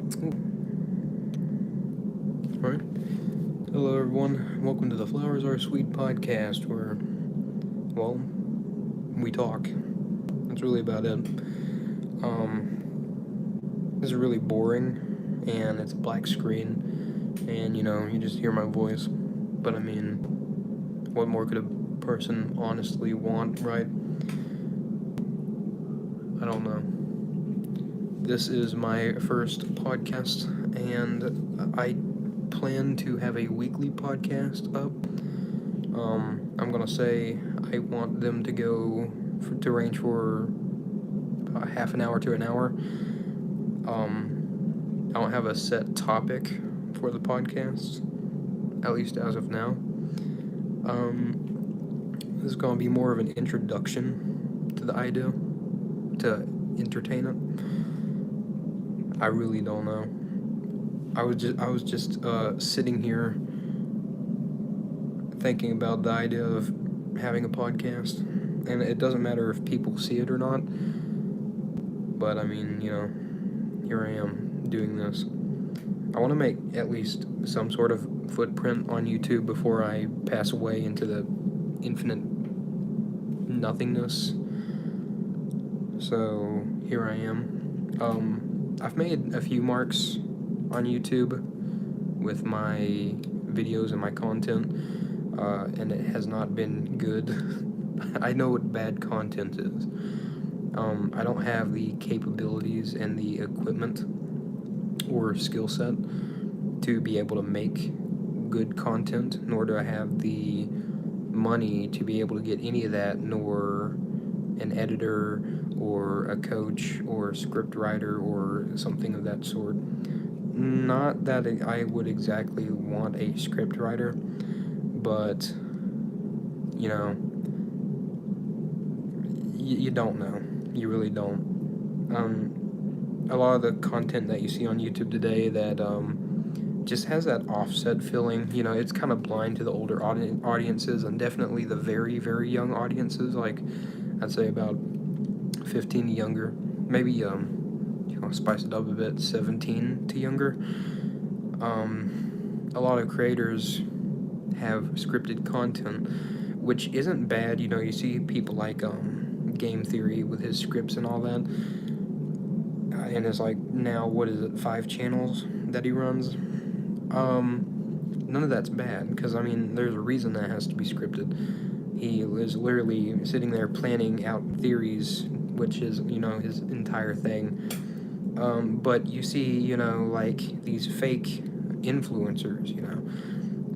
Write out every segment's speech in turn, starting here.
Alright. Hello, everyone. Welcome to the Flowers.R.Sweet podcast, where, well, we talk. That's really about it. This is really boring, and it's a black screen, and, you just hear my voice. But, I mean, what more could a person honestly want, right? I don't know. This is my first podcast, and I plan to have a weekly podcast up. I'm gonna say I want them to to range for half an hour to an hour. I don't have a set topic for the podcast, at least as of now. This is gonna be more of an introduction to the idea, to entertain it. I really don't know. I was just sitting here thinking about the idea of having a podcast, and it doesn't matter if people see it or not. But I mean, here I am doing this. I want to make at least some sort of footprint on YouTube before I pass away into the infinite nothingness. So here I am. I've made a few marks on YouTube with my videos and my content, and it has not been good. I know what bad content is. I don't have the capabilities and the equipment or skill set to be able to make good content, nor do I have the money to be able to get any of that, nor an editor or a coach or a script writer or something of that sort. Not that I would exactly want a script writer, but you don't know. You really don't. A lot of the content that you see on YouTube today that just has that offset feeling. It's kind of blind to the older audiences, and definitely the very, very young audiences. Like, I'd say about 15 to younger. Maybe, spice it up a bit, 17 to younger. A lot of creators have scripted content, which isn't bad. You see people like Game Theory with his scripts and all that. And it's like, now, what is it, 5 channels that he runs? None of that's bad, because, there's a reason that has to be scripted. He is literally sitting there planning out theories, which is, his entire thing. But you see, like these fake influencers,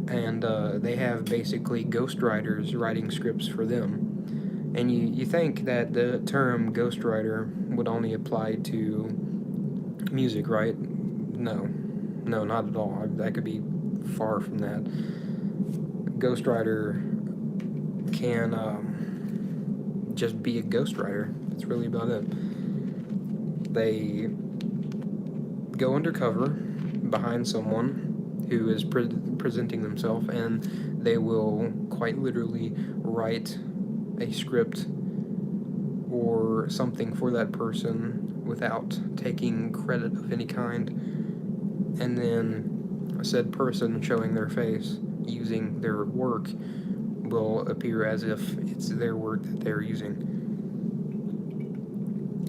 and they have basically ghostwriters writing scripts for them. And you think that the term ghostwriter would only apply to music, right? No, not at all. That could be far from that. Ghostwriter can just be a ghostwriter. That's really about it. They go undercover behind someone who is presenting themselves, and they will quite literally write a script or something for that person without taking credit of any kind, and then said person showing their face using their work will appear as if it's their work that they're using.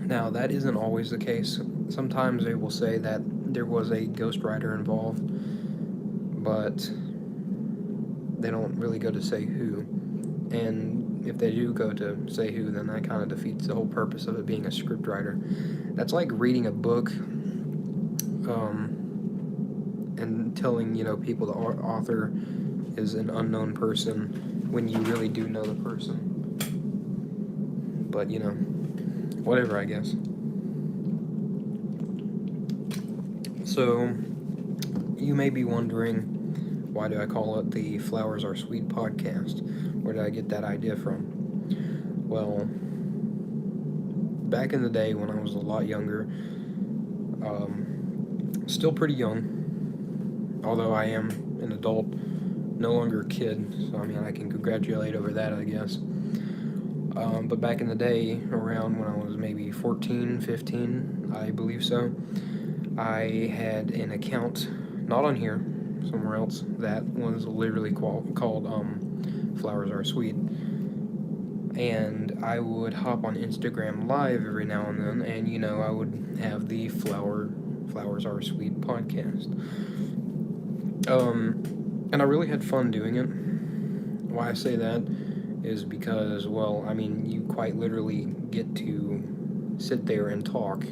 Now, that isn't always the case. Sometimes they will say that there was a ghostwriter involved, but they don't really go to say who. And if they do go to say who, then that kind of defeats the whole purpose of it being a scriptwriter. That's like reading a book and telling, people the author is an unknown person when you really do know the person. But, whatever, I guess. So, you may be wondering, why do I call it the Flowers.R.Sweet podcast? Where did I get that idea from? Well, back in the day when I was a lot younger, still pretty young, although I am an adult, no longer a kid, so I can congratulate over that, I guess. But back in the day, around when I was maybe 14, 15, I believe so, I had an account, not on here, somewhere else, that was literally called Flowers.R.Sweet. And I would hop on Instagram Live every now and then, and I would have the Flowers.R.Sweet podcast. And I really had fun doing it. Why I say that is because, well, I mean, you quite literally get to sit there and talk.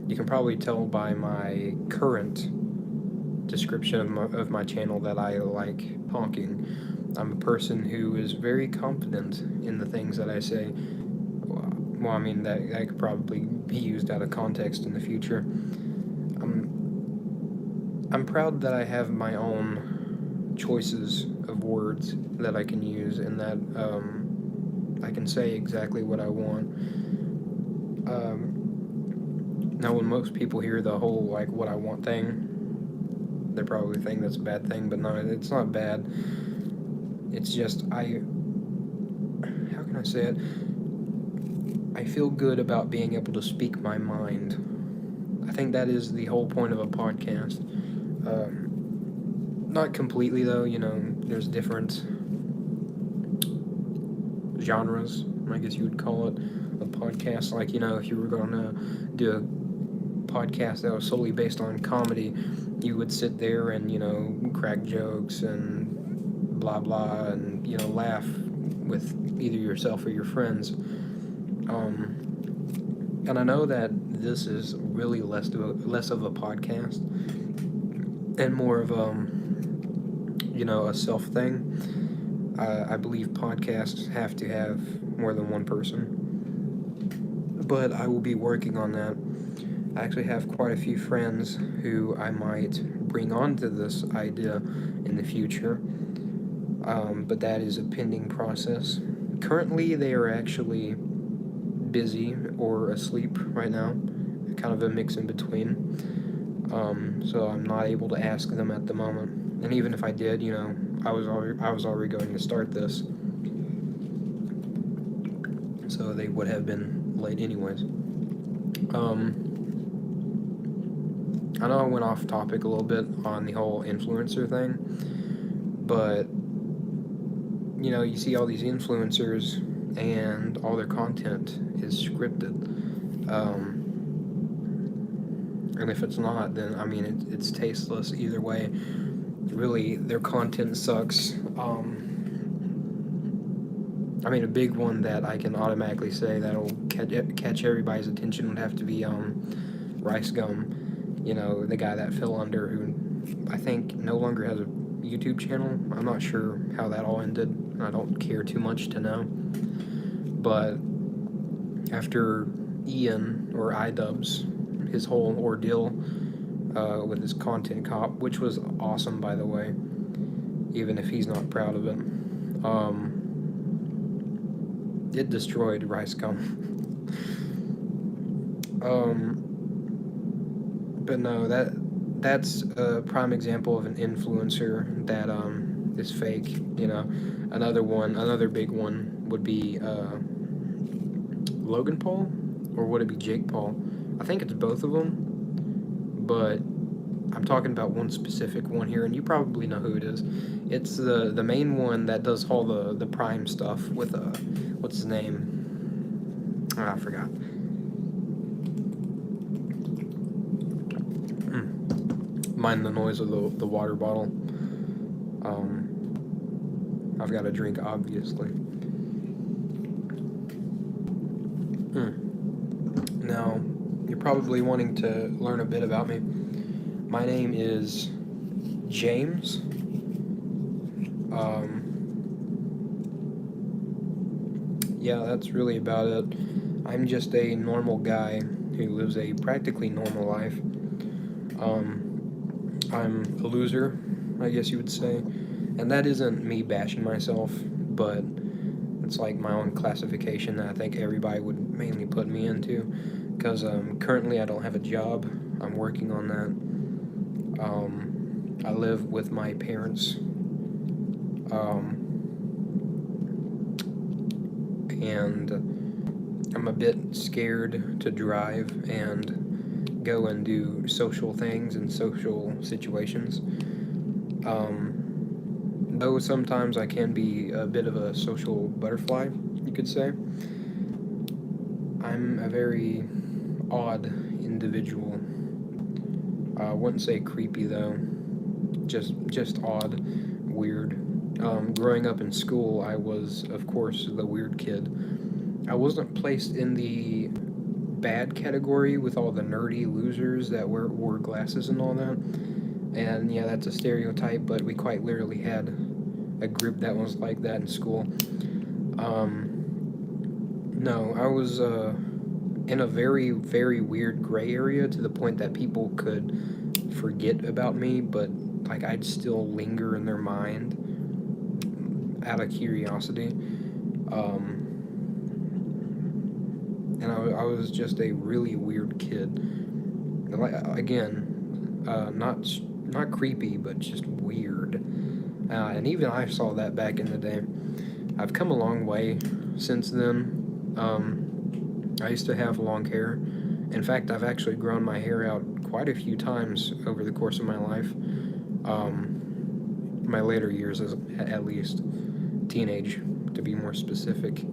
You can probably tell by my current description of my channel that I like talking. I'm a person who is very confident in the things that I say. Well, I mean, that could probably be used out of context in the future. I'm proud that I have my own choices of words that I can use, and that I can say exactly what I want. Now, when most people hear the whole, like, what I want thing, they probably think that's a bad thing, but no, it's not bad. It's just, how can I say it? I feel good about being able to speak my mind. I think that is the whole point of a podcast. Not completely, though, there's different genres, I guess you would call it, of podcasts. Like, if you were going to do a podcast that was solely based on comedy, you would sit there and, crack jokes and blah blah and, laugh with either yourself or your friends. And I know that this is really less of a podcast and more of a self thing. I believe podcasts have to have more than one person, but I will be working on that. I actually have quite a few friends who I might bring onto this idea in the future, but that is a pending process. Currently, they are actually busy or asleep right now, kind of a mix in between. So I'm not able to ask them at the moment. And even if I did, I was already going to start this, so they would have been late anyways. I know I went off topic a little bit on the whole influencer thing, but you see all these influencers and all their content is scripted. And if it's not, then I mean it's tasteless either way. Really, their content sucks. I mean, a big one that I can automatically say that'll catch everybody's attention would have to be Rice Gum. The guy that fell under, who I think no longer has a YouTube channel. I'm not sure how that all ended. I don't care too much to know. But after Ian, or iDubbbz, his whole ordeal with his content cop, which was awesome, by the way, even if he's not proud of it, it destroyed Rice Gum. But no, that's a prime example of an influencer that is fake. Another big one would be Logan Paul, or would it be Jake Paul? I think it's both of them, but I'm talking about one specific one here, and you probably know who it is. It's the main one that does all the Prime stuff with what's his name? I forgot. Mind the noise of the water bottle. I've got a drink, obviously. Now, you're probably wanting to learn a bit about me. My name is James. Yeah, that's really about it. I'm just a normal guy who lives a practically normal life. I'm a loser, I guess you would say. And that isn't me bashing myself, but it's like my own classification that I think everybody would mainly put me into. Because currently I don't have a job. I'm working on that. I live with my parents. And I'm a bit scared to drive, and go and do social things and social situations. Though sometimes I can be a bit of a social butterfly, you could say. I'm a very odd individual. I wouldn't say creepy though, just odd, weird. Growing up in school, I was, of course, the weird kid. I wasn't placed in the bad category with all the nerdy losers that wore glasses and all that. And yeah, that's a stereotype, but we quite literally had a group that was like that in school. No, I was in a very, very weird gray area to the point that people could forget about me, but like I'd still linger in their mind out of curiosity. And I was just a really weird kid. Like again, not creepy, but just weird. And even I saw that back in the day. I've come a long way since then. I used to have long hair. In fact, I've actually grown my hair out quite a few times over the course of my life. My later years, at least, teenage, to be more specific.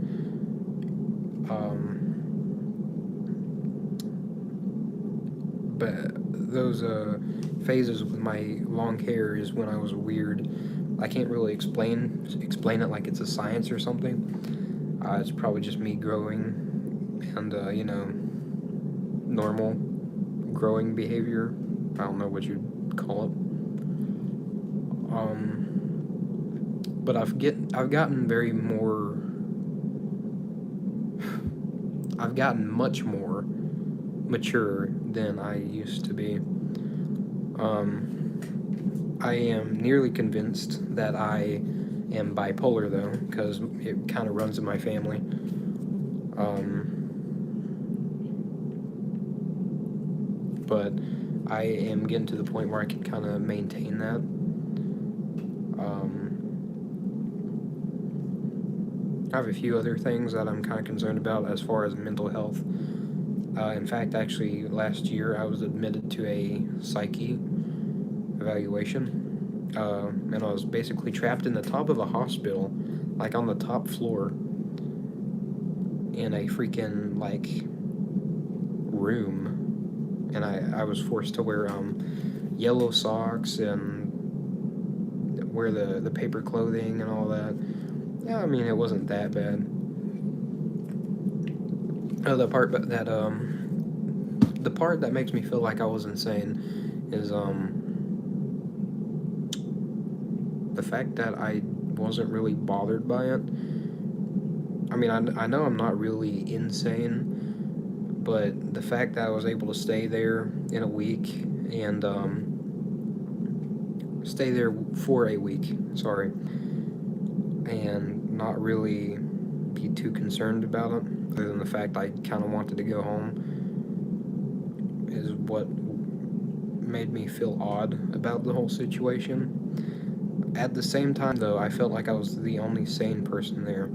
But those phases with my long hair is when I was weird. I can't really explain it like it's a science or something. It's probably just me growing, and normal growing behavior. I don't know what you'd call it. But I've gotten very more. I've gotten much more mature than I used to be. I am nearly convinced that I am bipolar though, because it kind of runs in my family. But I am getting to the point where I can kind of maintain that. I have a few other things that I'm kind of concerned about as far as mental health. In fact, actually, last year I was admitted to a psyche evaluation, and I was basically trapped in the top of a hospital, like on the top floor, in a freaking like room, and I was forced to wear yellow socks and wear the paper clothing and all that. Yeah, I mean it wasn't that bad. The part that makes me feel like I was insane is the fact that I wasn't really bothered by it. I mean, I know I'm not really insane, but the fact that I was able to stay there in a week and stay there for a week, sorry, and not really be too concerned about it, other than the fact I kind of wanted to go home, is what made me feel odd about the whole situation. At the same time, though, I felt like I was the only sane person there.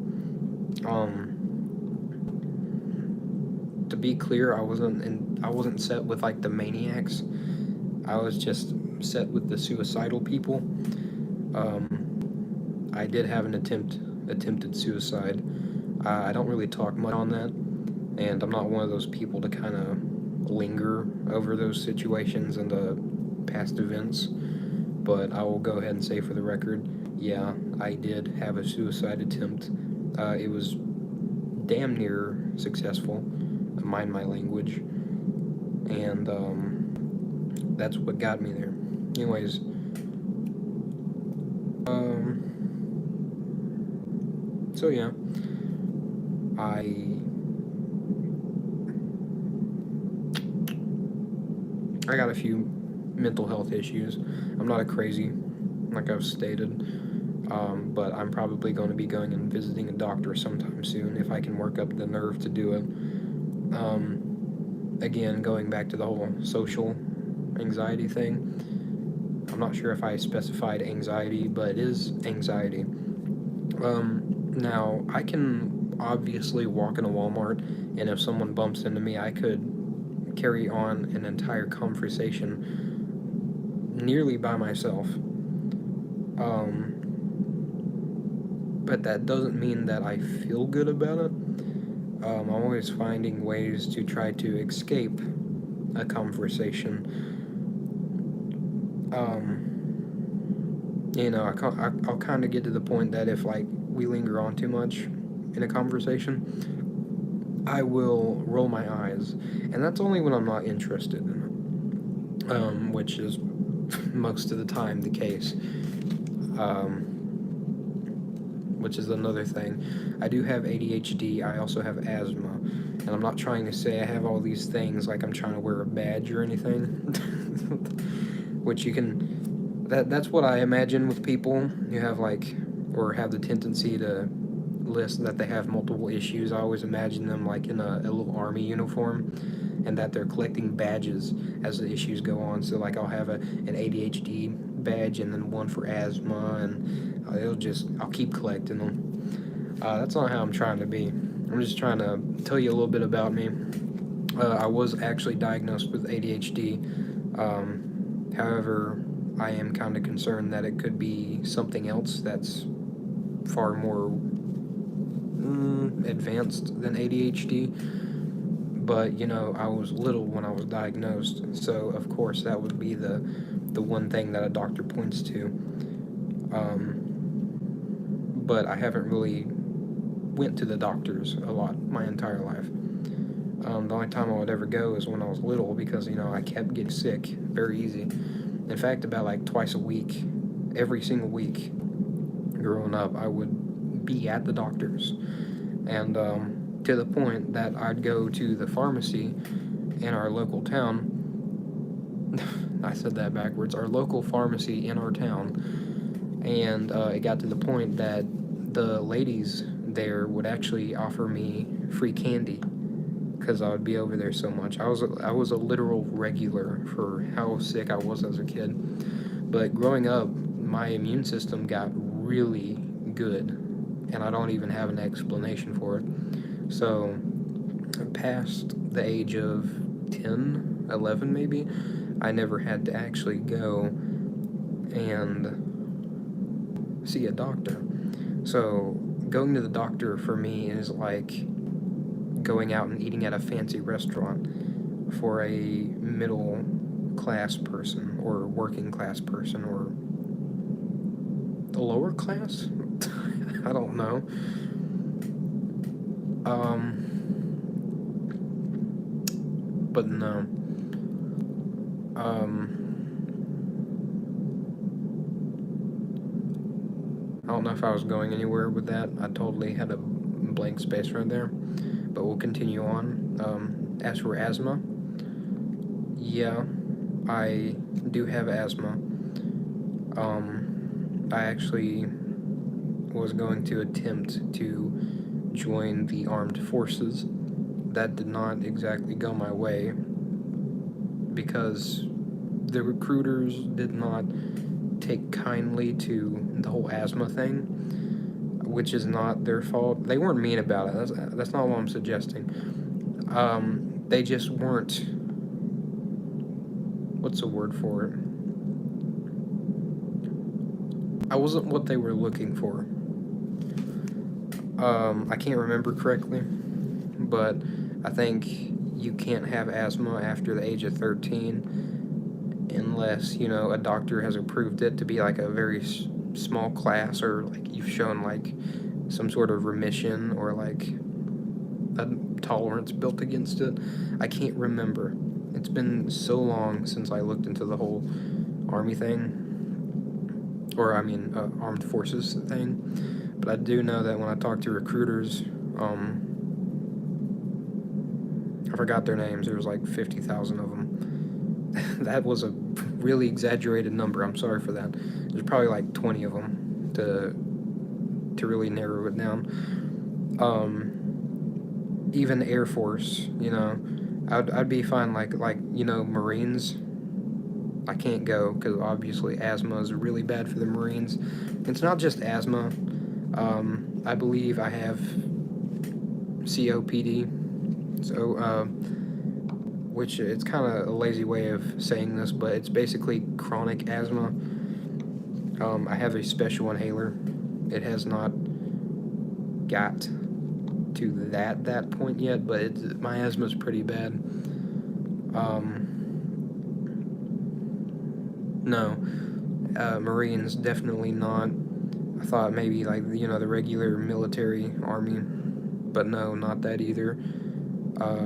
To be clear, I wasn't set with like the maniacs. I was just set with the suicidal people. I did have an attempted suicide. I don't really talk much on that, and I'm not one of those people to kind of linger over those situations and past events. But I will go ahead and say for the record, yeah, I did have a suicide attempt. It was damn near successful, mind my language, and that's what got me there. Anyways, so yeah, I got a few mental health issues. I'm not a crazy, like I've stated, but I'm probably going to be going and visiting a doctor sometime soon if I can work up the nerve to do it. Again, going back to the whole social anxiety thing, I'm not sure if I specified anxiety, but it is anxiety. Now, I can obviously walk in a Walmart, and if someone bumps into me, I could carry on an entire conversation nearly by myself. But that doesn't mean that I feel good about it. I'm always finding ways to try to escape a conversation. I'll kind of get to the point that if like we linger on too much in a conversation, I will roll my eyes, and that's only when I'm not interested in it, which is most of the time the case. Which is another thing. I do have ADHD. I also have asthma, and I'm not trying to say I have all these things like I'm trying to wear a badge or anything. Which you can. That's what I imagine with people who have like, or have the tendency to list that they have multiple issues. I always imagine them like in a little army uniform, and that they're collecting badges as the issues go on. So like I'll have an ADHD badge and then one for asthma, and I'll keep collecting them. That's not how I'm trying to be. I'm just trying to tell you a little bit about me. I was actually diagnosed with ADHD. However, I am kind of concerned that it could be something else that's far more advanced than ADHD. But I was little when I was diagnosed, so of course that would be the one thing that a doctor points to. But I haven't really went to the doctors a lot my entire life. The only time I would ever go is when I was little, because I kept getting sick very easy. In fact, about like twice a week, every single week growing up, I would be at the doctor's, and to the point that I'd go to the pharmacy in our local town. I said that backwards. Our local pharmacy in our town, and it got to the point that the ladies there would actually offer me free candy because I would be over there so much. I was a literal regular for how sick I was as a kid. But growing up, my immune system got really good, and I don't even have an explanation for it. So past the age of 10, 11 maybe, I never had to actually go and see a doctor. So going to the doctor for me is like going out and eating at a fancy restaurant for a middle class person or working class person or the lower class. I don't know. But no. I don't know if I was going anywhere with that. I totally had a blank space right there. But we'll continue on. As for asthma, yeah, I do have asthma. I actually was going to attempt to join the armed forces. That did not exactly go my way because the recruiters did not take kindly to the whole asthma thing, which is not their fault. They weren't mean about it. That's not what I'm suggesting. They just weren't. What's the word for it? I wasn't what they were looking for. I can't remember correctly, but I think you can't have asthma after the age of 13 unless, a doctor has approved it to be like a very small class, or like you've shown like some sort of remission or like a tolerance built against it. I can't remember. It's been so long since I looked into the whole army thing, or armed forces thing. But I do know that when I talk to recruiters, I forgot their names. There was like 50,000 of them. That was a really exaggerated number. I'm sorry for that. There's probably like 20 of them to really narrow it down. Even Air Force, I'd be fine. Like Marines. I can't go because obviously asthma is really bad for the Marines. It's not just asthma. I believe I have COPD. So which it's kind of a lazy way of saying this, but it's basically chronic asthma. I have a special inhaler. It has not got to that point yet, but my asthma's pretty bad. No, Marines definitely not. I thought maybe like the regular military army, but no, not that either.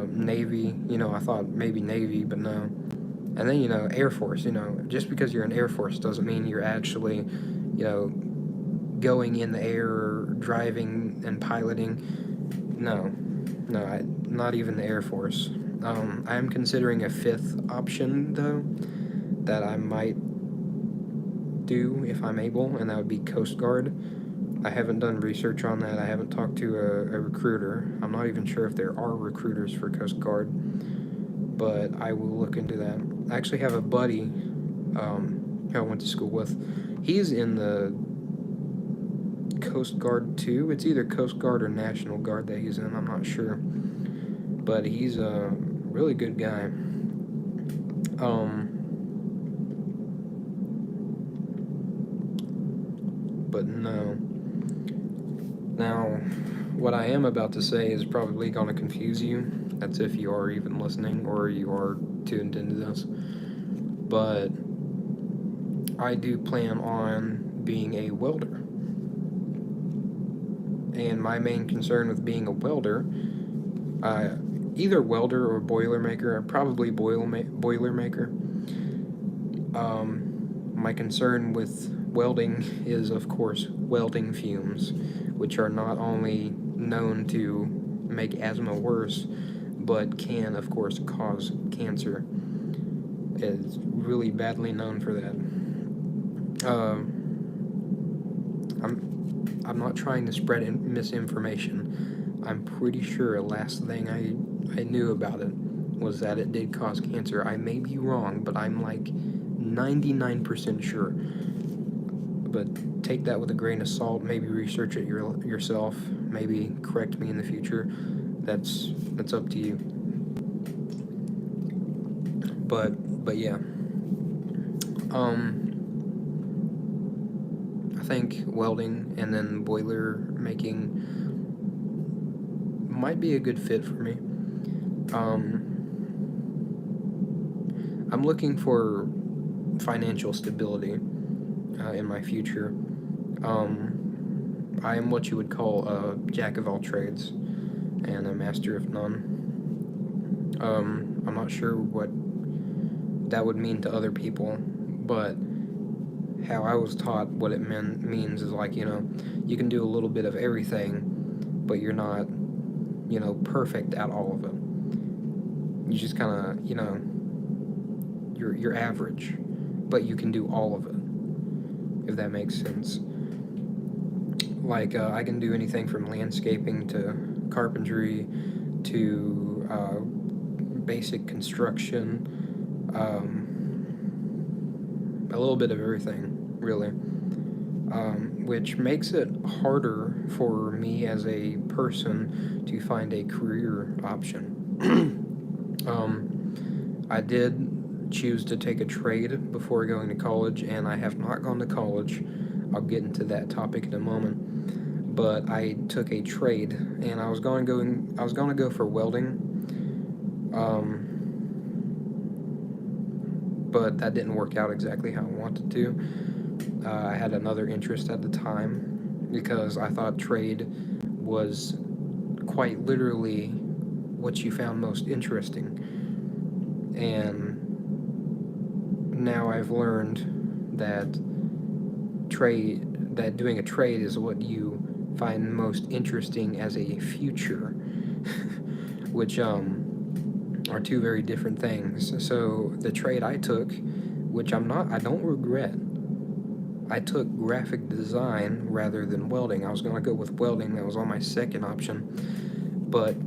Navy, I thought maybe Navy, but no. And then Air Force. Just because you're in Air Force doesn't mean you're actually, going in the air or driving and piloting. No, no, not even the Air Force. I am considering a fifth option though that I might do if I'm able, and that would be Coast Guard. I haven't done research on that. I haven't talked to a recruiter. I'm not even sure if there are recruiters for Coast Guard, but I will look into that. I actually have a buddy who I went to school with. He's in the Coast Guard too. It's either Coast Guard or National Guard that he's in. I'm not sure, but he's a really good guy. But no. Now, what I am about to say is probably going to confuse you. That's if you are even listening or you are tuned into this. But I do plan on being a welder. And my main concern with being a welder, either welder or boilermaker, probably boilermaker. My concern with welding is, of course, welding fumes, which are not only known to make asthma worse, but can, of course, cause cancer. It's really badly known for that. I'm not trying to spread misinformation. I'm pretty sure last thing I knew about it was that it did cause cancer. I may be wrong, but I'm like 99% sure. But take that with a grain of salt. Maybe research it yourself. Maybe correct me in the future. That's up to you. But yeah. I think welding and then boiler making might be a good fit for me. I'm looking for financial stability in my future. I am what you would call a jack of all trades and a master of none. I'm not sure what that would mean to other people, but how I was taught what it means is like, you can do a little bit of everything, but you're not, perfect at all of it. You just kind of, you're average, but you can do all of it, if that makes sense. Like, I can do anything from landscaping to carpentry to basic construction, a little bit of everything, really. Which makes it harder for me as a person to find a career option. I did choose to take a trade before going to college, and I have not gone to college. I'll get into that topic in a moment. But I took a trade, and I was going to go for welding. But that didn't work out exactly how I wanted to. I had another interest at the time because I thought trade was quite literally what you found most interesting. And now I've learned that doing a trade is what you find most interesting as a future, which are two very different things. So the trade I took, which I don't regret, I took graphic design rather than welding. I was going to go with welding. That was on my second option. But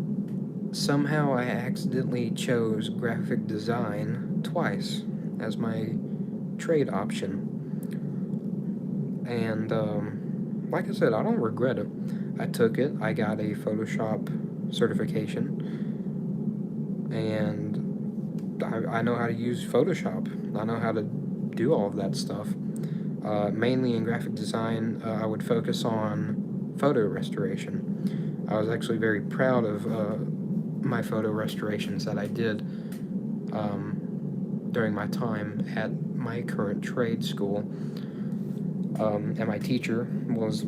somehow I accidentally chose graphic design twice as my trade option. And like I said, I don't regret it. I took it. I got a Photoshop certification. And I know how to use Photoshop. I know how to do all of that stuff. Mainly in graphic design, I would focus on photo restoration. I was actually very proud of my photo restorations that I did during my time at my current trade school. And my teacher was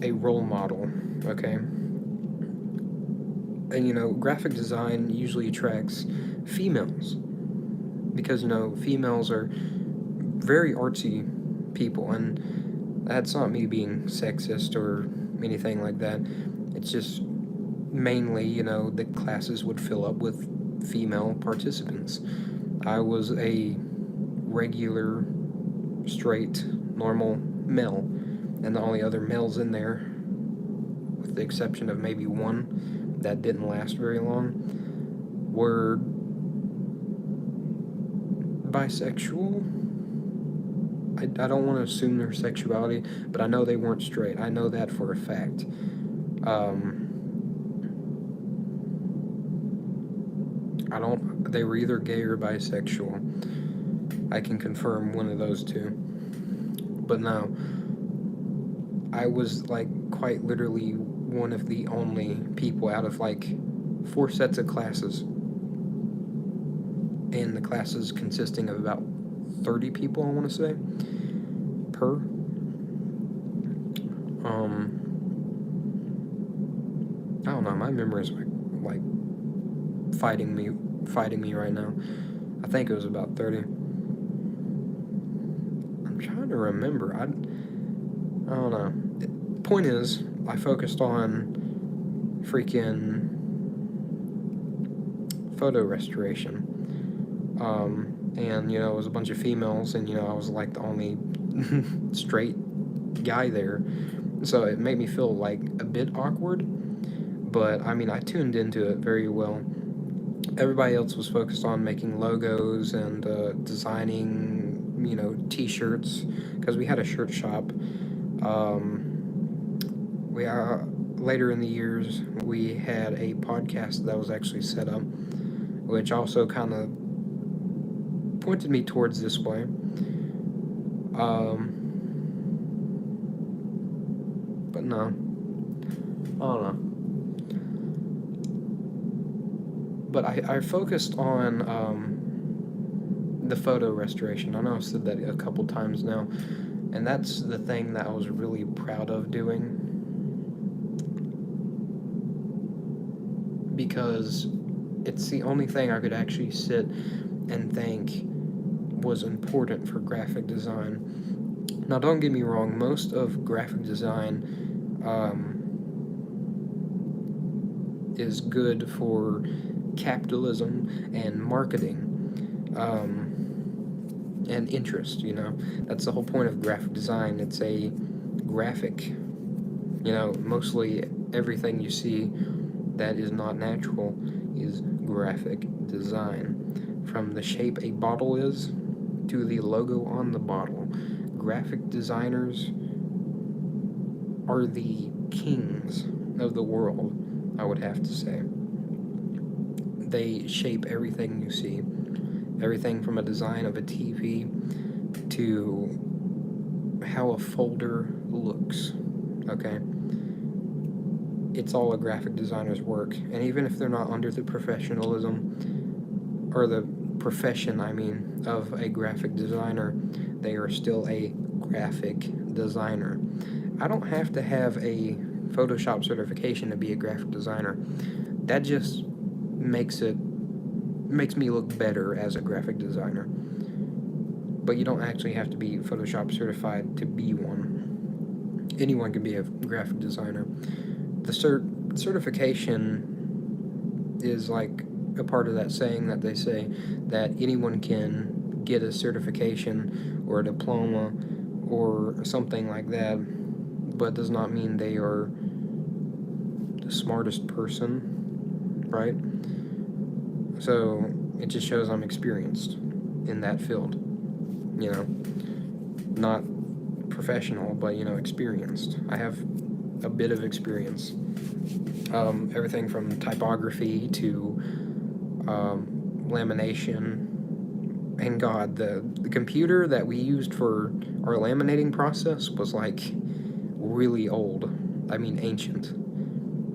a role model, okay? And graphic design usually attracts females because, females are very artsy people, and that's not me being sexist or anything like that. It's just mainly, the classes would fill up with female participants. I was a regular, straight, normal male, and the only other males in there, with the exception of maybe one that didn't last very long, were bisexual. I don't want to assume their sexuality, but I know they weren't straight. I know that for a fact. They were either gay or bisexual. I can confirm one of those two. But no, I was like quite literally one of the only people out of like 4 sets of classes. And the classes consisting of about 30 people, I want to say, per. I don't know, my memory is like fighting me right now. I think it was about 30. I'm trying to remember. I don't know. Point is, I focused on freaking photo restoration. And, it was a bunch of females, and, I was like the only straight guy there. So it made me feel like a bit awkward, but I mean, I tuned into it very well. Everybody else was focused on making logos and designing, t-shirts, because we had a shirt shop. Later in the years, we had a podcast that was actually set up, which also kind of pointed me towards this way. But no, I don't know. But I focused on the photo restoration. I know I've said that a couple times now, and that's the thing that I was really proud of doing, because it's the only thing I could actually sit and think was important for graphic design. Now, don't get me wrong, most of graphic design is good for capitalism and marketing and interest. That's the whole point of graphic design. It's a graphic. Mostly everything you see that is not natural is graphic design. From the shape a bottle is to the logo on the bottle, graphic designers are the kings of the world, I would have to say. They shape everything you see. Everything from a design of a TV to how a folder looks, okay? It's all a graphic designer's work. And even if they're not under the professionalism, or the profession, of a graphic designer, they are still a graphic designer. I don't have to have a Photoshop certification to be a graphic designer. That just makes me look better as a graphic designer. But you don't actually have to be Photoshop certified to be one. Anyone can be a graphic designer. The certification is like a part of that saying that they say that anyone can get a certification or a diploma or something like that, but does not mean they are the smartest person, right? So it just shows I'm experienced in that field, not professional, but experienced. I have a bit of experience. Everything from typography to lamination. And God, the computer that we used for our laminating process was like really old. I mean, ancient.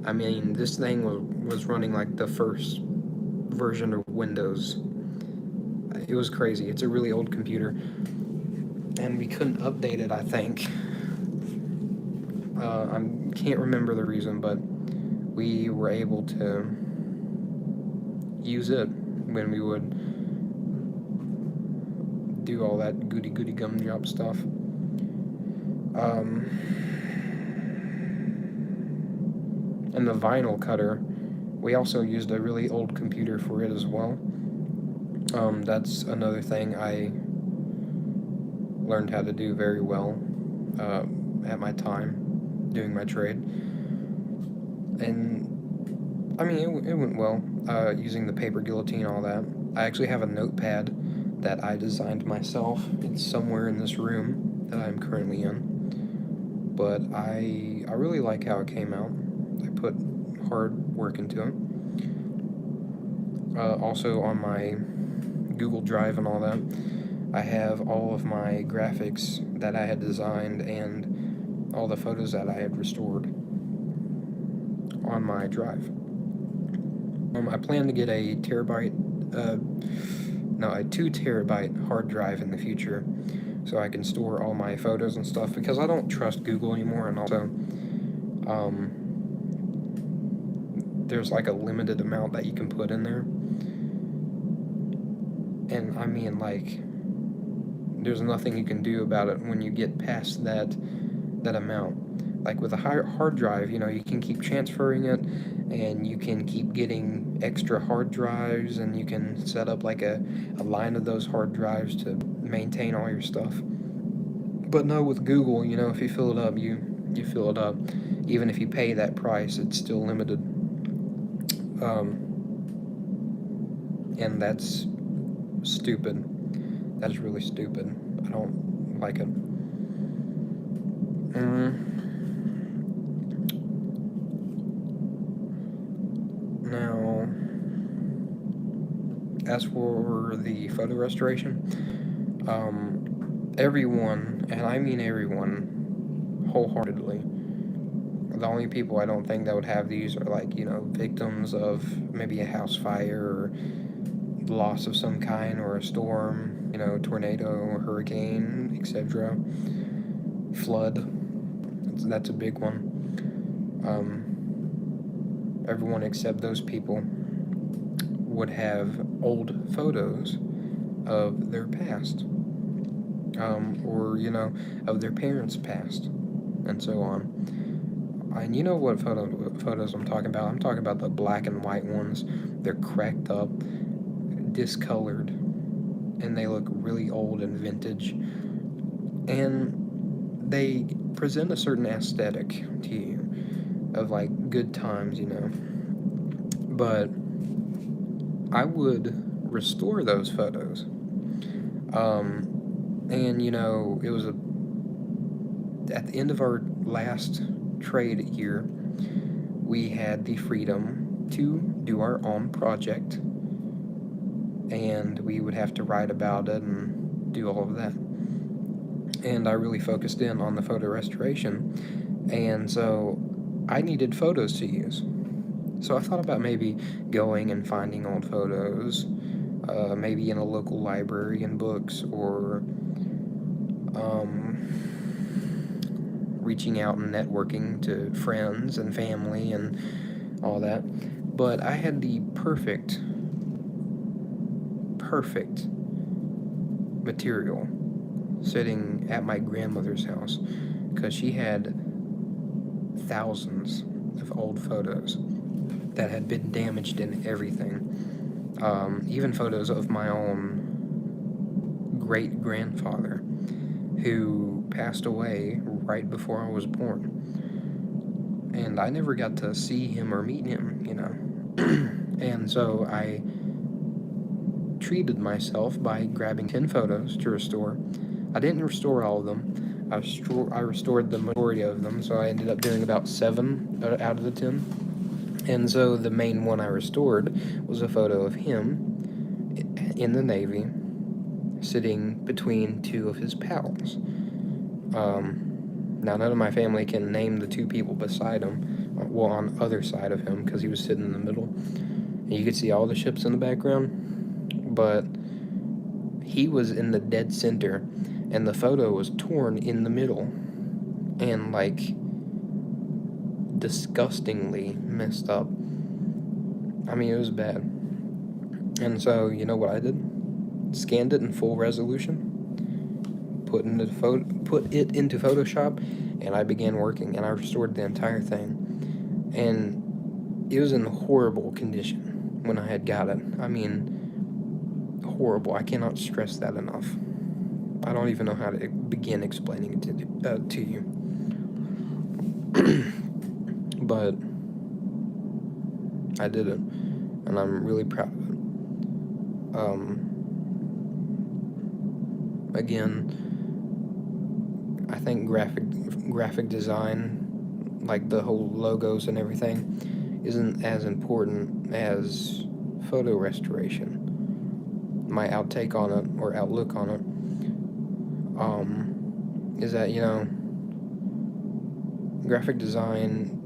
I mean, this thing was running like the first version of Windows. It was crazy. It's a really old computer, and we couldn't update it, I think. I can't remember the reason, but we were able to use it when we would do all that goody gumdrop stuff. And the vinyl cutter, we also used a really old computer for it as well. That's another thing I learned how to do very well at my time doing my trade. And I mean, it went well using the paper guillotine, all that. I actually have a notepad that I designed myself. It's somewhere in this room that I'm currently in. But I really like how it came out. I put hard work into it. Also on my Google Drive and all that, I have all of my graphics that I had designed and all the photos that I had restored on my drive. I plan to get a 2 terabyte hard drive in the future, so I can store all my photos and stuff, because I don't trust Google anymore, and also there's like a limited amount that you can put in there, and I mean, like, there's nothing you can do about it when you get past that amount. Like with a hard drive, you can keep transferring it, and you can keep getting extra hard drives, and you can set up like a line of those hard drives to maintain all your stuff. But no, with Google, if you fill it up, you fill it up. Even if you pay that price, it's still limited. And that's stupid. That is really stupid. I don't like it. Now, as for the photo restoration, everyone, and I mean everyone, wholeheartedly, the only people I don't think that would have these are like, victims of maybe a house fire or loss of some kind, or a storm, tornado, hurricane, etc. Flood. That's a big one. Everyone except those people would have old photos of their past, or of their parents' past, and so on. And you know what photos I'm talking about? I'm talking about the black and white ones. They're cracked up, discolored, and they look really old and vintage. And they present a certain aesthetic to you of like good times, But I would restore those photos. And it was at the end of our last trade year, we had the freedom to do our own project, and we would have to write about it and do all of that. And I really focused in on the photo restoration, and so I needed photos to use. So I thought about maybe going and finding old photos, maybe in a local library and books, or reaching out and networking to friends and family and all that. But I had the perfect material sitting at my grandmother's house, because she had thousands of old photos that had been damaged and everything. Even photos of my own great-grandfather, who passed away right before I was born. And I never got to see him or meet him, And so I treated myself by grabbing 10 photos to restore. I didn't restore all of them. I restored the majority of them, so I ended up doing about 7 out of the 10. And so the main one I restored was a photo of him in the Navy, sitting between two of his pals. Now, none of my family can name the two people beside him, well, on the other side of him, because he was sitting in the middle. And you could see all the ships in the background, but he was in the dead center, and the photo was torn in the middle, and, like, disgustingly messed up. I mean, it was bad. And so, you know what I did? Scanned it in full resolution, put it into Photoshop, and I began working, and I restored the entire thing. And it was in horrible condition when I had got it. I mean, horrible. I cannot stress that enough. I don't even know how to begin explaining it to you. But I did it, and I'm really proud of it. Again, I think graphic design, like the whole logos and everything, isn't as important as photo restoration. My outtake on it, or outlook on it, is that, graphic design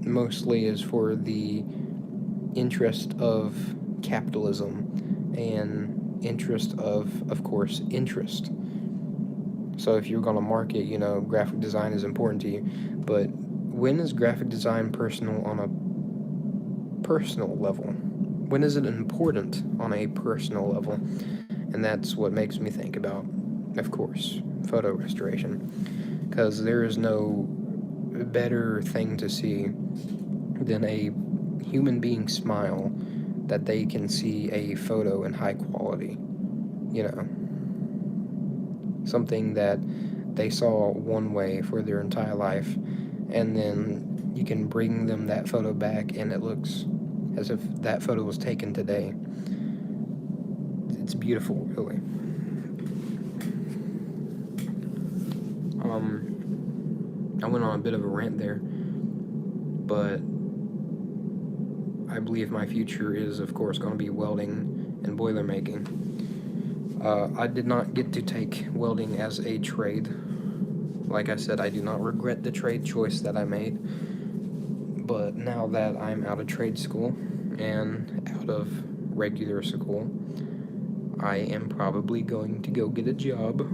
mostly is for the interest of capitalism and interest of course, interest. So if you're going to market, graphic design is important to you. But when is graphic design personal on a personal level? When is it important on a personal level? And that's what makes me think about, of course, photo restoration. Because there is no better thing to see than a human being smile that they can see a photo in high quality. Something that they saw one way for their entire life, and then you can bring them that photo back and it looks as if that photo was taken today. It's beautiful, really. I went on a bit of a rant there, but I believe my future is, of course, going to be welding and boiler making. I did not get to take welding as a trade. Like I said, I do not regret the trade choice that I made. But now that I'm out of trade school and out of regular school, I am probably going to go get a job.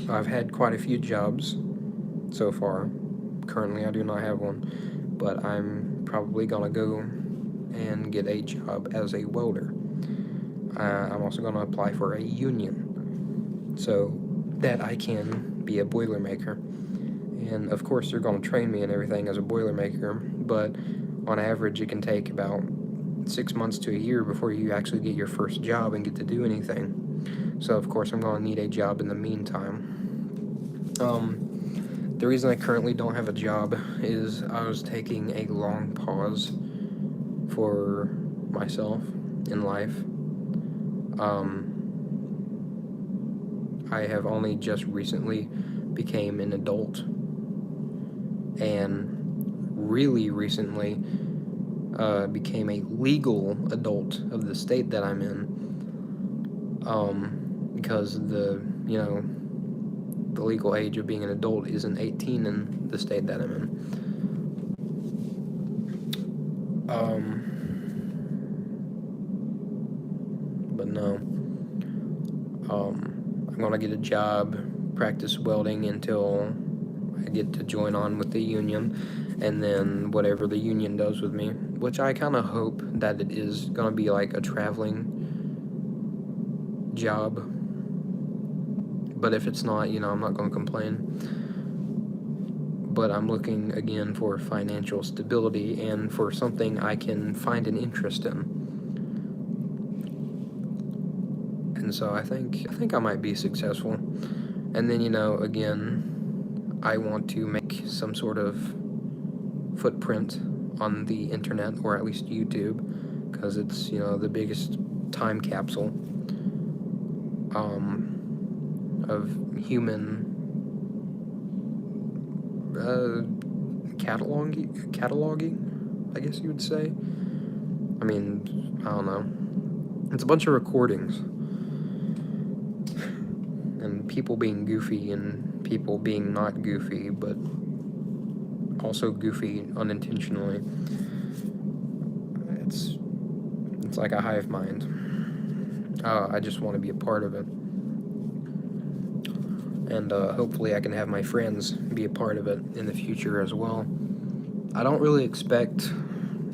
I've had quite a few jobs so far. Currently, I do not have one, but I'm probably going to go and get a job as a welder. I'm also going to apply for a union so that I can be a Boilermaker. And of course, they're going to train me and everything as a Boilermaker, but on average, it can take about 6 months to a year before you actually get your first job and get to do anything. So, of course, I'm going to need a job in the meantime. The reason I currently don't have a job is I was taking a long pause for myself in life. I have only just recently became an adult, and really recently became a legal adult of the state that I'm in, because the legal age of being an adult isn't 18 in the state that I'm in. But no. I'm gonna get a job, practice welding until I get to join on with the union, and then whatever the union does with me, which I kind of hope that it is gonna be like a traveling job. But if it's not, I'm not gonna complain. But I'm looking again for financial stability and for something I can find an interest in. And so I think I might be successful. And then, again, I want to make some sort of footprint on the internet, or at least YouTube, because it's, the biggest time capsule of human cataloging, I guess you would say. I mean, I don't know. It's a bunch of recordings. And people being goofy and people being not goofy, but also goofy unintentionally. It's like a hive mind. I just want to be a part of it. And hopefully I can have my friends be a part of it in the future as well. I don't really expect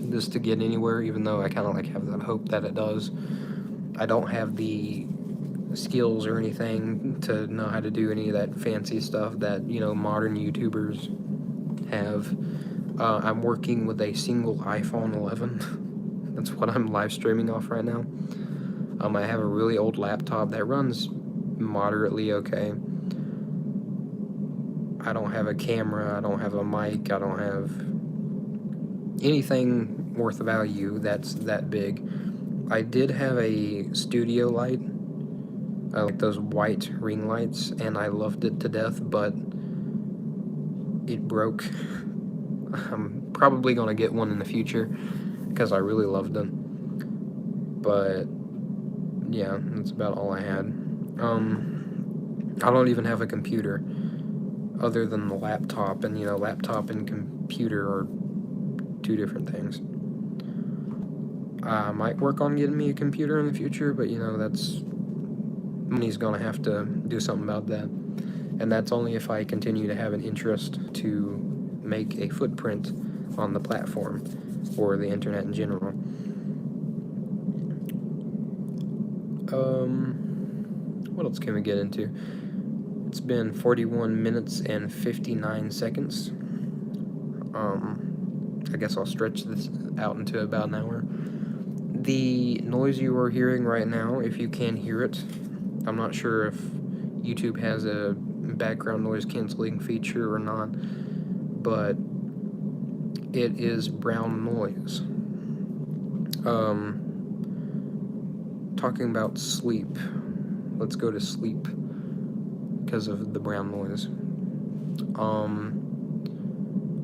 this to get anywhere, even though I kind of like have that hope that it does. I don't have the skills or anything to know how to do any of that fancy stuff that, you know, modern YouTubers have. I'm working with a single iPhone 11. That's what I'm live streaming off right now. I have a really old laptop that runs moderately okay. I don't have a camera, I don't have a mic, I don't have anything worth value that's that big. I did have a studio light, like those white ring lights, and I loved it to death, but it broke. I'm probably gonna get one in the future because I really loved it. But yeah, that's about all I had. I don't even have a computer other than the laptop, and you know, laptop and computer are two different things. I might work on getting me a computer in the future, but you know, that's money's gonna have to do something about that. And that's only if I continue to have an interest to make a footprint on the platform or the internet in general. What else can we get into? It's been 41 minutes and 59 seconds. I guess I'll stretch this out into about an hour. The noise you are hearing right now, if you can hear it, I'm not sure if YouTube has a background noise canceling feature or not, but it is brown noise. Talking about sleep, let's go to sleep because of the brown noise.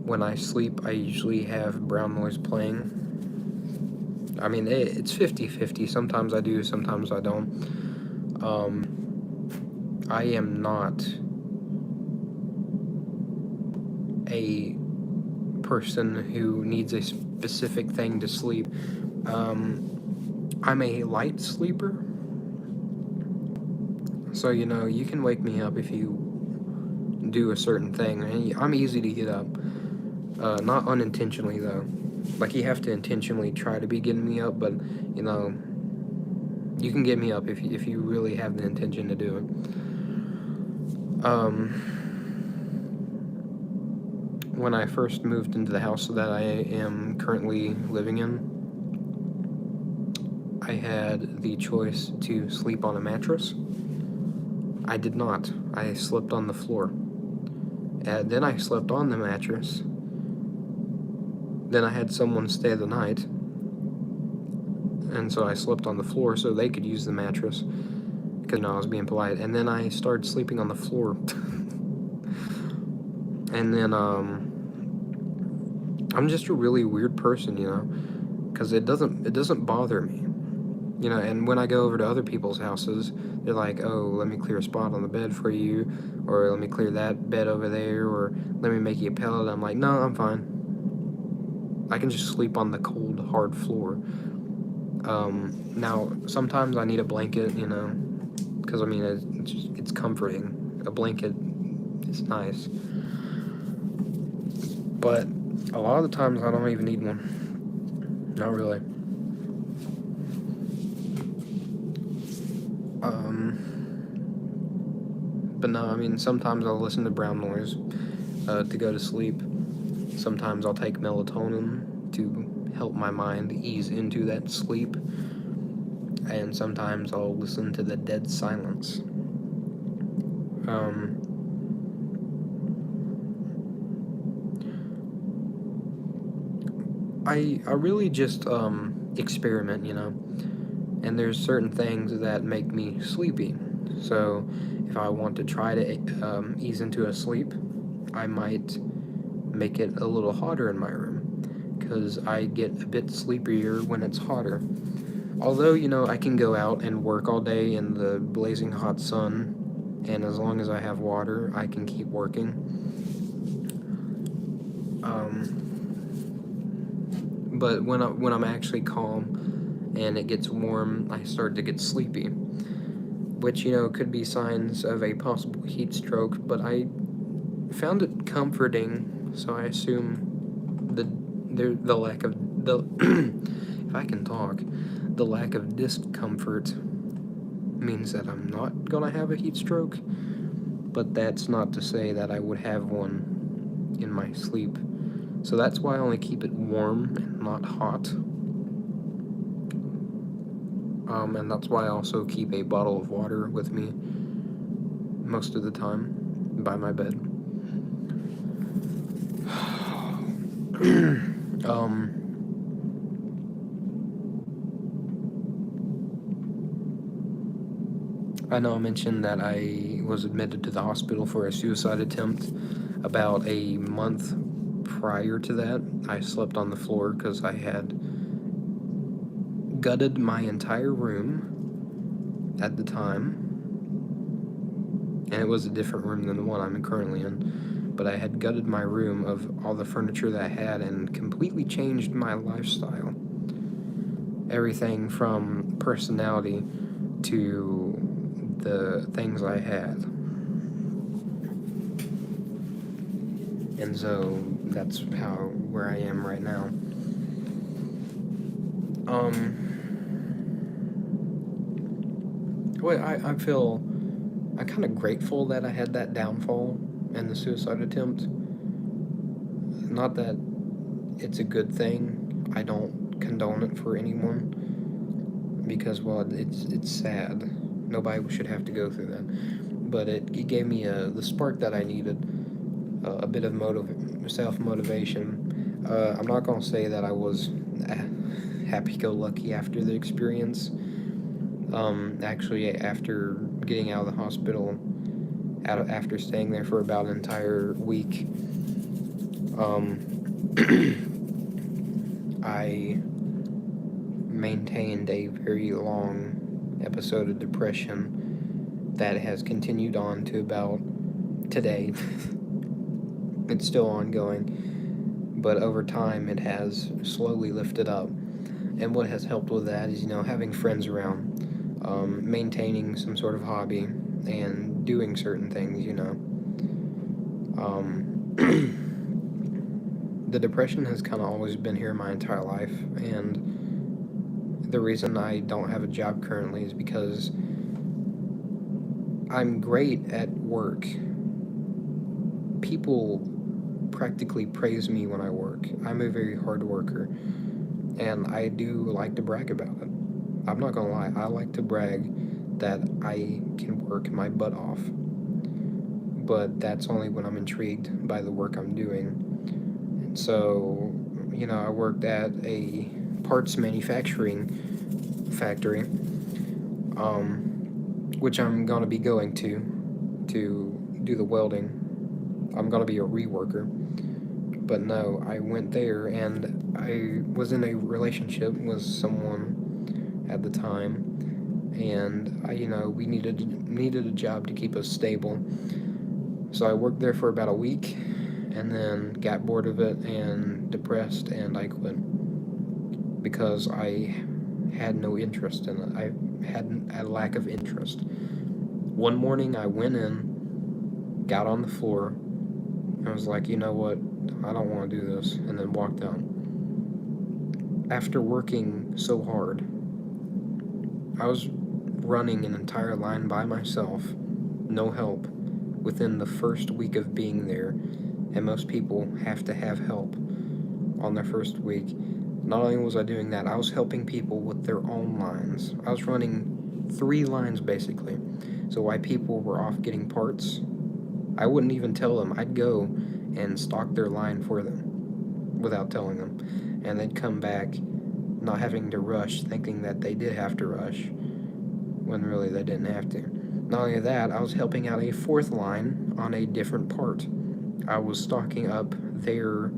When I sleep, I usually have brown noise playing. I mean, it's 50-50. Sometimes I do, sometimes I don't. I am not a person who needs a specific thing to sleep. I'm a light sleeper. So, you know, you can wake me up if you do a certain thing. And I'm easy to get up. Not unintentionally, though. Like, you have to intentionally try to be getting me up, but, you know, you can get me up if you really have the intention to do it. When I first moved into the house that I am currently living in, I had the choice to sleep on a mattress. I did not. I slept on the floor. Then I slept on the mattress. Then I had someone stay the night. And so I slept on the floor so they could use the mattress. Because, you know, I was being polite. And then I started sleeping on the floor. And then, I'm just a really weird person, you know? Because it doesn't bother me. You know, and when I go over to other people's houses, they're like, oh, let me clear a spot on the bed for you, or let me clear that bed over there, or let me make you a pillow. I'm like, no, I'm fine. I can just sleep on the cold, hard floor. Now, sometimes I need a blanket, you know, because, I mean, it's comforting. A blanket is nice. But a lot of the times I don't even need one. Not really. But no, I mean, sometimes I'll listen to brown noise to go to sleep. Sometimes I'll take melatonin to help my mind ease into that sleep. And sometimes I'll listen to the dead silence. I really just experiment, you know. And there's certain things that make me sleepy. So if I want to try to ease into a sleep, I might make it a little hotter in my room, because I get a bit sleepier when it's hotter. Although, I can go out and work all day in the blazing hot sun, and as long as I have water, I can keep working. But when I'm actually calm and it gets warm, I start to get sleepy, which, could be signs of a possible heat stroke, but I found it comforting, so I assume the lack of the if I can talk, the lack of discomfort means that I'm not gonna have a heat stroke, but that's not to say that I would have one in my sleep. So that's why I only keep it warm and not hot. And that's why I also keep a bottle of water with me most of the time by my bed. um, I know I mentioned that I was admitted to the hospital for a suicide attempt. About a month prior to that, I slept on the floor because I had gutted my entire room at the time. And it was a different room than the one I'm currently in. But I had gutted my room of all the furniture that I had and completely changed my lifestyle. Everything from personality to the things I had. And so that's where I am right now. Well, I feel kind of grateful that I had that downfall and the suicide attempt. Not that it's a good thing. I don't condone it for anyone because, well, it's sad. Nobody should have to go through that. But it gave me the spark that I needed, a bit of self-motivation. I'm not going to say that I was happy-go-lucky after the experience. Actually, after getting out of the hospital, after staying there for about an entire week, I maintained a very long episode of depression that has continued on to about today. It's still ongoing, but over time it has slowly lifted up. And what has helped with that is, having friends around, maintaining some sort of hobby, and doing certain things, The depression has kind of always been here my entire life, and the reason I don't have a job currently is because I'm great at work. People practically praise me when I work. I'm a very hard worker, and I do like to brag about it. I'm not gonna lie, I like to brag that I can work my butt off. But that's only when I'm intrigued by the work I'm doing. And so, I worked at a parts manufacturing factory, which I'm gonna be going to do the welding. I'm gonna be a reworker. But no, I went there and I was in a relationship with someone at the time, and we needed a job to keep us stable. So I worked there for about a week, and then got bored of it and depressed, and I quit because I had no interest in it. I had a lack of interest. One morning I went in, got on the floor, and was like, you know what, I don't want to do this, and then walked out. After working so hard, I was running an entire line by myself, no help, within the first week of being there, and most people have to have help on their first week. Not only was I doing that, I was helping people with their own lines. I was running 3 lines basically. So while people were off getting parts, I wouldn't even tell them. I'd go and stock their line for them without telling them. And they'd come back not having to rush, thinking that they did have to rush, when really they didn't have to. Not only that, I was helping out a 4th line on a different part. I was stocking up their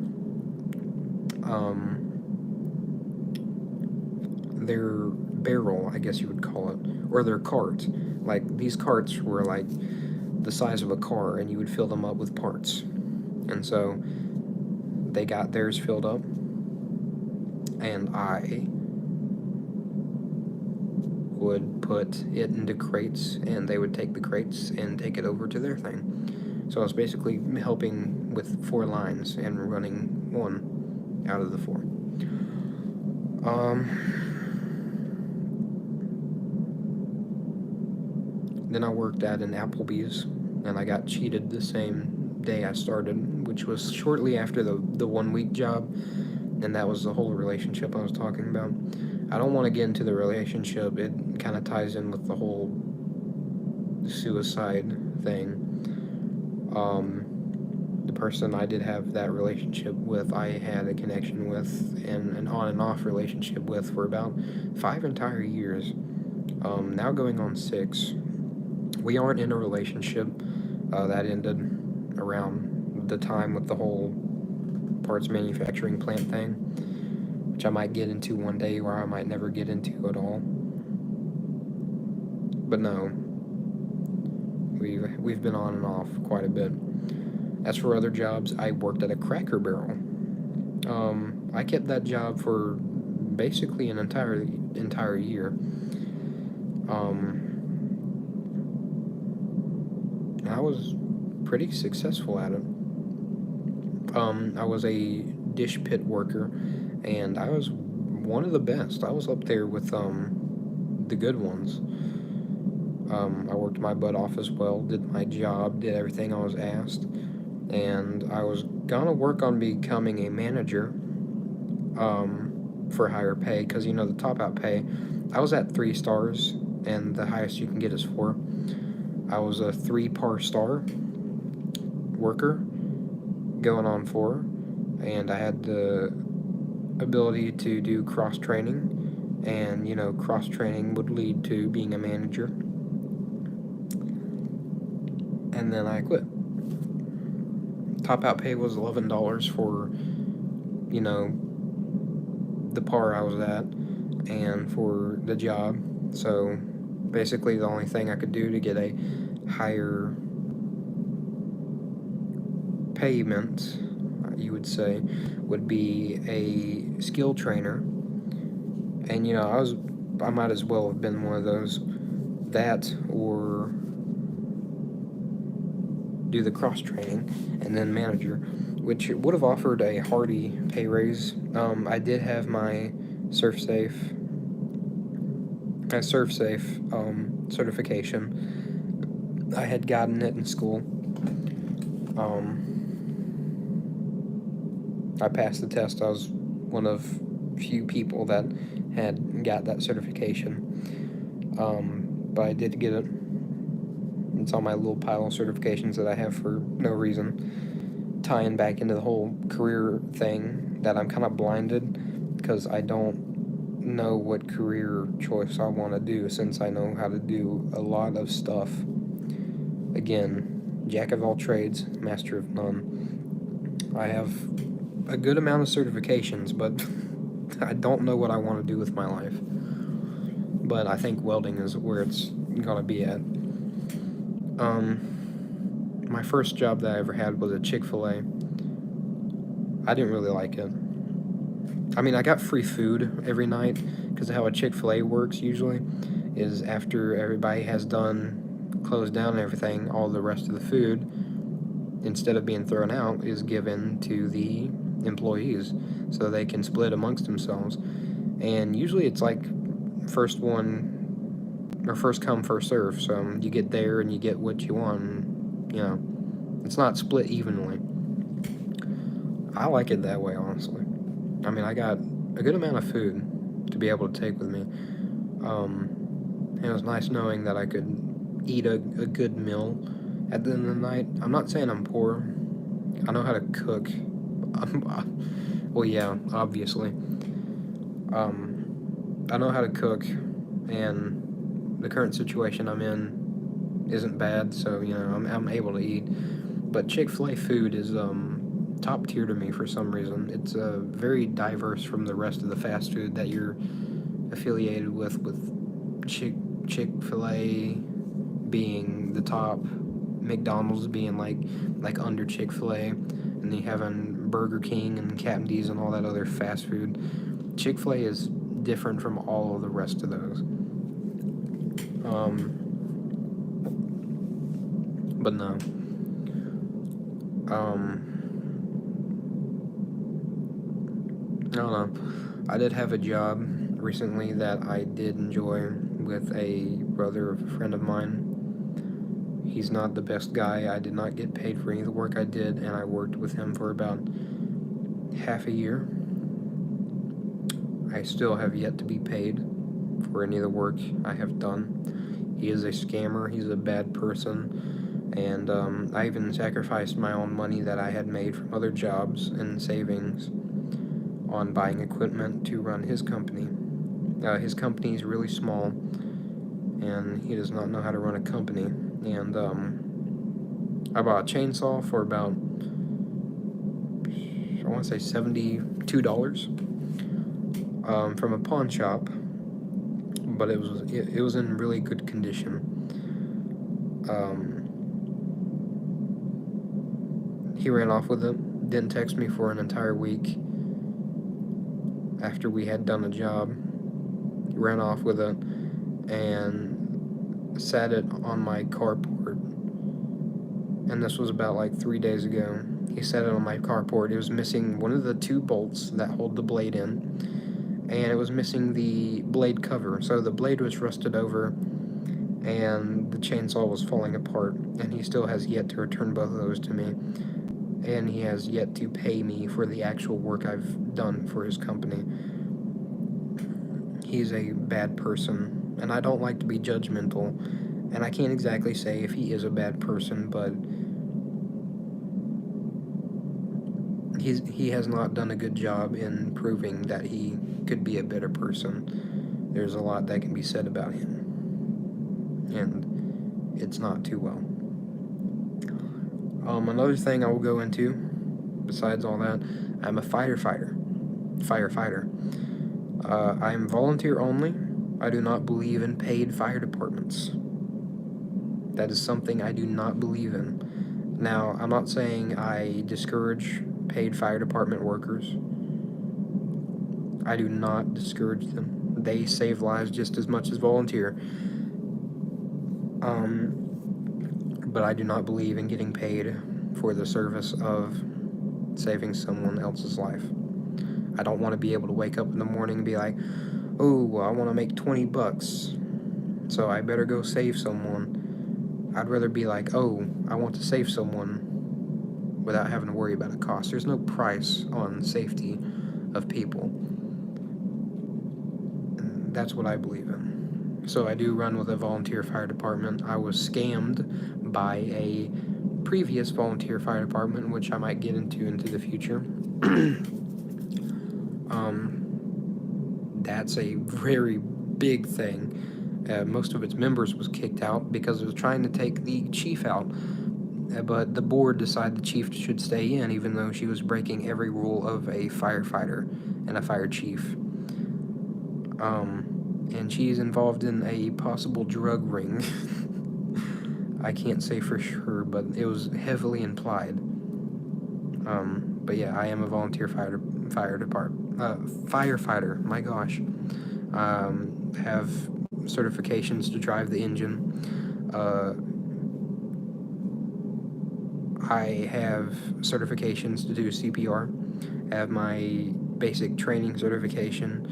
barrel, I guess you would call it, or their cart. Like, these carts were like the size of a car, and you would fill them up with parts. And so they got theirs filled up, and I would put it into crates, and they would take the crates and take it over to their thing. So I was basically helping with 4 lines and running 1 out of the 4. Then I worked at an Applebee's, and I got cheated the same day I started, which was shortly after the 1 week job, and that was the whole relationship I was talking about. I don't want to get into the relationship. It kind of ties in with the whole suicide thing. The person I did have that relationship with, I had a connection with, and an on and off relationship with for about 5 entire years. Now going on 6. We aren't in a relationship. That ended around the time with the whole parts manufacturing plant thing, which I might get into one day, or I might never get into at all. But no, we've been on and off quite a bit. As for other jobs, I worked at a Cracker Barrel. I kept that job for basically an entire year. I was pretty successful at it. I was a dish pit worker, and I was one of the best. I was up there with the good ones. I worked my butt off as well, did my job, did everything I was asked, and I was gonna work on becoming a manager for higher pay, because the top out pay, I was at 3 stars, and the highest you can get is 4. I was a 3 par star worker going on 4, and I had the ability to do cross training, and cross training would lead to being a manager. And then I quit. Top out pay was $11 for the par I was at and for the job. So basically the only thing I could do to get a higher payment, you would say, would be a skill trainer. And I might as well have been one of those, that or do the cross training and then manager, which would have offered a hearty pay raise. I did have my SurfSafe certification. I had gotten it in school. I passed the test. I was one of few people that had got that certification. But I did get it. It's on my little pile of certifications that I have for no reason. Tying back into the whole career thing, that I'm kind of blinded because I don't know what career choice I want to do, since I know how to do a lot of stuff. Again, jack of all trades, master of none. I have a good amount of certifications, but I don't know what I want to do with my life. But I think welding is where it's gonna be at. My first job that I ever had was at Chick-fil-A. I didn't really like it. I mean, I got free food every night, because how a Chick-fil-A works usually is after everybody has closed down and everything, all the rest of the food, instead of being thrown out, is given to the employees so they can split amongst themselves. And usually it's like first come, first serve. So you get there and you get what you want. It's not split evenly. I like it that way, honestly. I mean, I got a good amount of food to be able to take with me. And it was nice knowing that I could eat a good meal at the end of the night. I'm not saying I'm poor. I know how to cook. Well, yeah, obviously. I know how to cook, and the current situation I'm in isn't bad, so I'm able to eat. But Chick-fil-A food is top tier to me for some reason. It's very diverse from the rest of the fast food that you're affiliated with Chick-fil-A being the top, McDonald's being like under Chick-fil-A, and then having Burger King and Captain D's and all that other fast food. Chick-fil-A is different from all of the rest of those. But no. I don't know. I did have a job recently that I did enjoy with a brother of a friend of mine. He's not the best guy. I did not get paid for any of the work I did, and I worked with him for about half a year. I still have yet to be paid for any of the work I have done. He is a scammer. He's a bad person. And I even sacrificed my own money that I had made from other jobs and savings on buying equipment to run his company. His company is really small, and he does not know how to run a company. And I bought a chainsaw for about, I want to say $72 from a pawn shop, but it was in really good condition. He ran off with it, didn't text me for an entire week after we had done the job. He ran off with it and sat it on my carport. And this was about like 3 days ago. He sat it on my carport. It was missing one of the 2 bolts that hold the blade in, and it was missing the blade cover. So the blade was rusted over, and the chainsaw was falling apart, and he still has yet to return both of those to me. And he has yet to pay me for the actual work I've done for his company. He's a bad person, and I don't like to be judgmental, and I can't exactly say if he is a bad person, but he has not done a good job in proving that he could be a better person. There's a lot that can be said about him, and it's not too well. Another thing I will go into, besides all that, I'm a firefighter. I am volunteer only. I do not believe in paid fire departments. That is something I do not believe in. Now, I'm not saying I discourage paid fire department workers. I do not discourage them. They save lives just as much as volunteer. But I do not believe in getting paid for the service of saving someone else's life. I don't want to be able to wake up in the morning and be like, oh, I want to make $20, so I better go save someone. I'd rather be like, oh, I want to save someone without having to worry about a cost. There's no price on safety of people. And that's what I believe in. So I do run with a volunteer fire department. I was scammed by a previous volunteer fire department, which I might get into the future. That's a very big thing. Most of its members was kicked out because it was trying to take the chief out. But the board decided the chief should stay in, even though she was breaking every rule of a firefighter and a fire chief. And she's involved in a possible drug ring. I can't say for sure, but it was heavily implied. But yeah, I am a volunteer firefighter. My gosh, have certifications to drive the engine. I have certifications to do CPR. I have my basic training certification.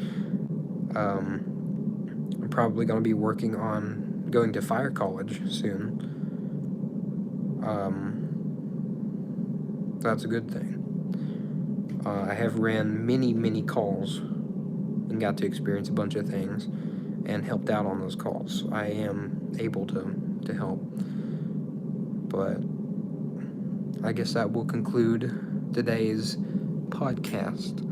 I'm probably going to be working on going to fire college soon. That's a good thing. I have ran many calls and got to experience a bunch of things and helped out on those calls. I am able to help. But I guess that will conclude today's podcast.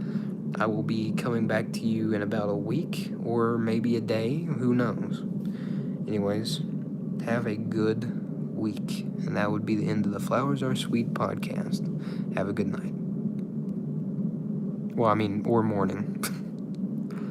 I will be coming back to you in about a week or maybe a day. Who knows? Anyways, have a good week. And that would be the end of the Flowers.R.Sweet podcast. Have a good night. Well, or morning.